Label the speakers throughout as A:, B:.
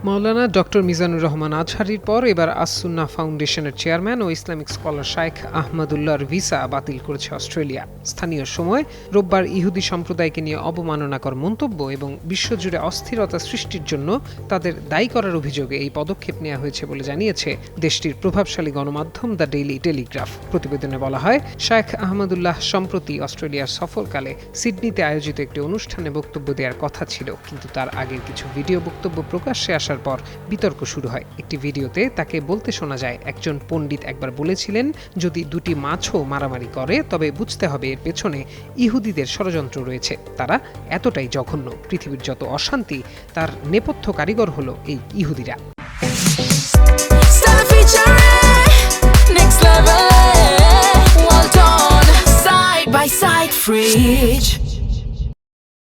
A: মাওলানা doctor Mizanur Rahman আজহারীর পর এবার আস-সুন্নাহ ফাউন্ডেশনের চেয়ারম্যান ও ইসলামিক স্কলার শাইখ আহমদুল্লাহর ভিসা বাতিল করেছে অস্ট্রেলিয়া। স্থানীয় সময় রোববার ইহুদি সম্প্রদায়কে নিয়ে অবমাননাকর মন্তব্য এবং বিশ্বজুড়ে অস্থিরতা সৃষ্টির জন্য তাদের দায়ী করার অভিযোগে এই পদক্ষেপ নেওয়া হয়েছে বলে জানিয়েছে দেশটির প্রভাবশালী গণমাধ্যম দ্য ডেইলি টেলিগ্রাফ। প্রতিবেদনে বলা হয়, শাইখ আহমদুল্লাহ সম্প্রতি অস্ট্রেলিয়ার সফরকালে সিডনিতে আয়োজিত একটি অনুষ্ঠানে বক্তব্য দেওয়ার কথা ছিল, কিন্তু তার আগের কিছু ভিডিও বক্তব্য প্রকাশ্যে আসার পর বিতর্ক শুরু হয়। একটি ভিডিওতে তাকে বলতে শোনা যায়, একজন পণ্ডিত একবার বলেছিলেন, যদি দুটি মাছও মারামারি করে তবে বুঝতে হবে এর পেছনে ইহুদিদের ষড়যন্ত্র রয়েছে, তারা এতটাই জঘন্য, পৃথিবীর যত অশান্তি তার নেপথ্য কারিগর হলো এই ইহুদিরা।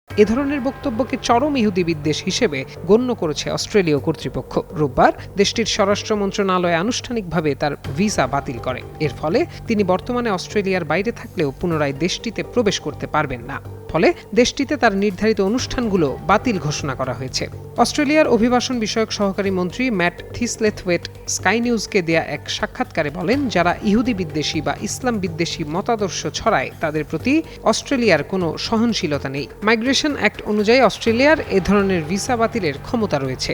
A: এ ধরনের বক্তব্যকে চরম ইহুদি বিদ্বেষ হিসেবে গণ্য করেছে অস্ট্রেলীয় কর্তৃপক্ষ। রোববার দেশটির স্বরাষ্ট্র মন্ত্রণালয় আনুষ্ঠানিকভাবে তার ভিসা বাতিল করে। এর ফলে তিনি বর্তমানে অস্ট্রেলিয়ার বাইরে থাকলেও পুনরায় দেশটিতে প্রবেশ করতে পারবেন না। ফলে দেশটিতে তার নির্ধারিত অনুষ্ঠানগুলো বাতিল ঘোষণা করা হয়েছে। অস্ট্রেলিয়ার অভিবাসন বিষয়ক সহকারী মন্ত্রী ম্যাট থিসলেথওয়েট স্কাই নিউজকে দেয়া এক সাক্ষাৎকারে বলেন, যারা ইহুদি বিদ্বেষী বা ইসলাম বিদ্বেষী মতাদর্শ ছড়ায় তাদের প্রতি অস্ট্রেলিয়ার কোনো সহনশীলতা নেই। মাইগ্রেশন অ্যাক্ট অনুযায়ী অস্ট্রেলিয়ার এ ধরনের ভিসা বাতিলের ক্ষমতা রয়েছে।